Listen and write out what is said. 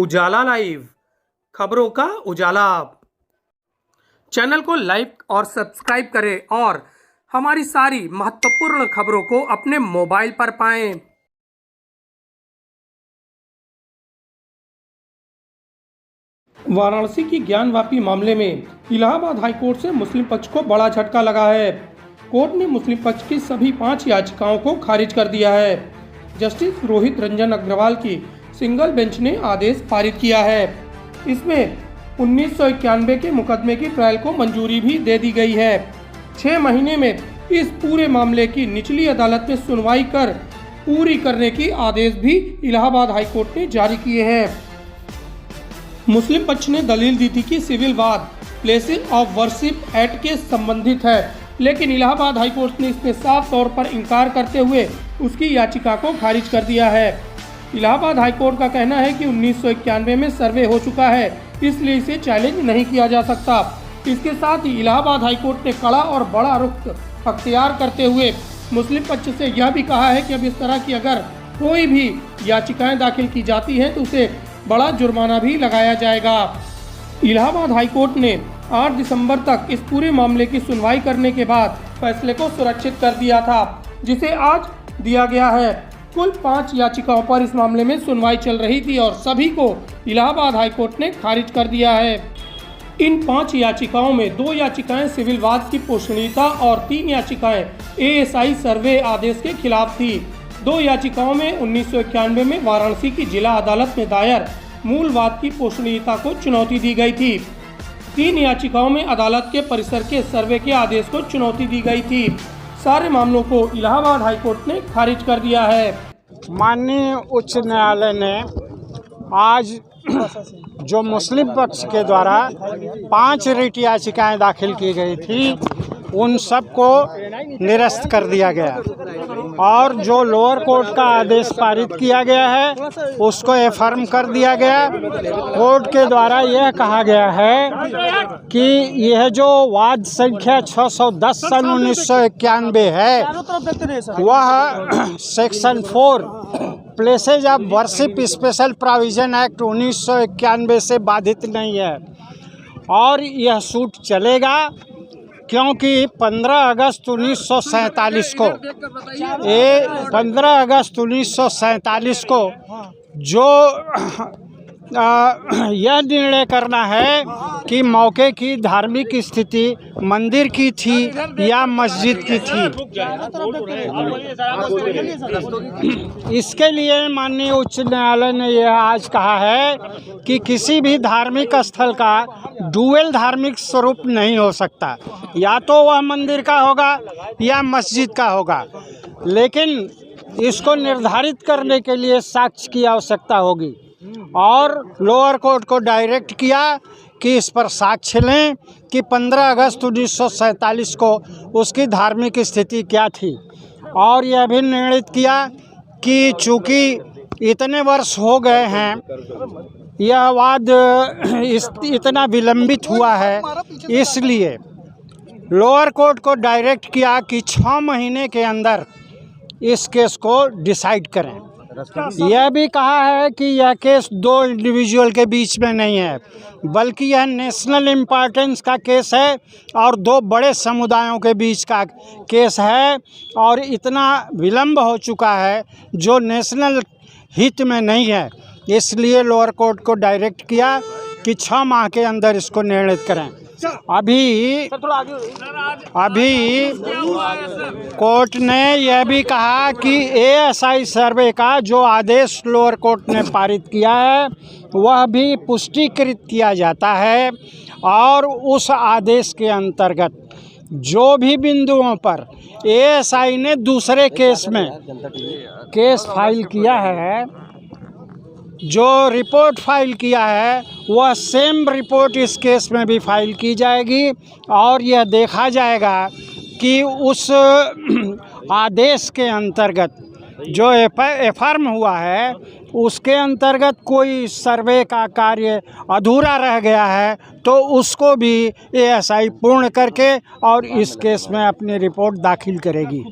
उजाला live, खबरों का उजाला। Channel को लाइक और सब्सक्राइब करें और हमारी सारी महत्वपूर्ण खबरों को अपने मोबाइल पर पाएं। वाराणसी की ज्ञानवापी मामले में इलाहाबाद हाईकोर्ट से मुस्लिम पक्ष को बड़ा झटका लगा है। कोर्ट ने मुस्लिम पक्ष की सभी 5 याचिकाओं को खारिज कर दिया है। जस्टिस रोहित रंजन अग्रवाल की सिंगल बेंच ने आदेश पारित किया है। इसमें 1991 के मुकदमे की ट्रायल को मंजूरी भी दे दी गई है। 6 महीने में इस पूरे मामले की निचली अदालत में सुनवाई कर पूरी करने की आदेश भी इलाहाबाद हाईकोर्ट ने जारी किए हैं। मुस्लिम पक्ष ने दलील दी थी कि सिविल वाद प्लेसेस ऑफ वर्शिप एक्ट के संबंधित है, लेकिन इलाहाबाद हाईकोर्ट ने इसमें साफ तौर पर इनकार करते हुए उसकी याचिका को खारिज कर दिया है। इलाहाबाद हाईकोर्ट का कहना है कि 1991 में सर्वे हो चुका है, इसलिए इसे चैलेंज नहीं किया जा सकता। इसके साथ ही इलाहाबाद हाईकोर्ट ने कड़ा और बड़ा रुख अख्तियार करते हुए मुस्लिम पक्ष से यह भी कहा है कि अब इस तरह की अगर कोई भी याचिकाएं दाखिल की जाती हैं तो उसे बड़ा जुर्माना भी लगाया जाएगा। इलाहाबाद हाईकोर्ट ने 8 दिसंबर तक इस पूरे मामले की सुनवाई करने के बाद फैसले को सुरक्षित कर दिया था, जिसे आज दिया गया है। कुल 5 याचिकाओं पर इस मामले में सुनवाई चल रही थी और सभी को इलाहाबाद हाईकोर्ट ने खारिज कर दिया है। इन 5 याचिकाओं में 2 याचिकाएं सिविल वाद की पोषणीयता और 3 याचिकाएं एएसआई सर्वे आदेश के खिलाफ थी। 2 याचिकाओं में 1991 में वाराणसी की जिला अदालत में दायर मूल वाद की पोषणीयता को चुनौती दी गई थी। 3 याचिकाओं में अदालत के परिसर के सर्वे के आदेश को चुनौती दी गई थी। सारे मामलों को इलाहाबाद हाईकोर्ट ने खारिज कर दिया है। माननीय उच्च न्यायालय ने आज जो मुस्लिम पक्ष के द्वारा 5 रिट याचिकाएं दाखिल की गई थी उन सबको निरस्त कर दिया गया और जो लोअर कोर्ट का आदेश पारित किया गया है उसको एफर्म कर दिया गया। कोर्ट के द्वारा यह कहा गया है कि यह जो वाद संख्या 610 सन 1991 है वह section 4 places of worship special provision act 1991 से बाधित नहीं है और यह सूट चलेगा, क्योंकि 15 अगस्त 1947 को 15 अगस्त 1947 को जो यह निर्णय करना है कि मौके की धार्मिक स्थिति मंदिर की थी या मस्जिद की थी, इसके लिए माननीय उच्च न्यायालय ने यह आज कहा है कि किसी भी धार्मिक स्थल का डुअल धार्मिक स्वरूप नहीं हो सकता, या तो वह मंदिर का होगा या मस्जिद का होगा, लेकिन इसको निर्धारित करने के लिए साक्ष्य की आवश्यकता होगी और लोअर कोर्ट को डायरेक्ट किया कि इस पर साक्ष्य लें कि 15 अगस्त 1947 को उसकी धार्मिक स्थिति क्या थी। और यह भी निर्णित किया कि चूँकि इतने वर्ष हो गए हैं, यह वाद इतना विलंबित हुआ है, इसलिए लोअर कोर्ट को डायरेक्ट किया कि 6 महीने के अंदर इस केस को डिसाइड करें। यह भी कहा है कि यह केस 2 इंडिविजुअल के बीच में नहीं है, बल्कि यह नेशनल इम्पोर्टेंस का केस है और 2 बड़े समुदायों के बीच का केस है और इतना विलंब हो चुका है जो नेशनल हित में नहीं है। इसलिए लोअर कोर्ट को डायरेक्ट किया कि 6 माह के अंदर इसको निर्णित करें। अभी कोर्ट ने यह भी कहा कि एएसआई सर्वे का जो आदेश लोअर कोर्ट ने पारित किया है वह भी पुष्टिकृत किया जाता है और उस आदेश के अंतर्गत जो भी बिंदुओं पर एएसआई ने दूसरे केस में केस फाइल किया है, जो रिपोर्ट फाइल किया है वह सेम रिपोर्ट इस केस में भी फाइल की जाएगी और यह देखा जाएगा कि उस आदेश के अंतर्गत जो एफर्म हुआ है उसके अंतर्गत कोई सर्वे का कार्य अधूरा रह गया है तो उसको भी एएसआई पूर्ण करके और इस केस में अपनी रिपोर्ट दाखिल करेगी।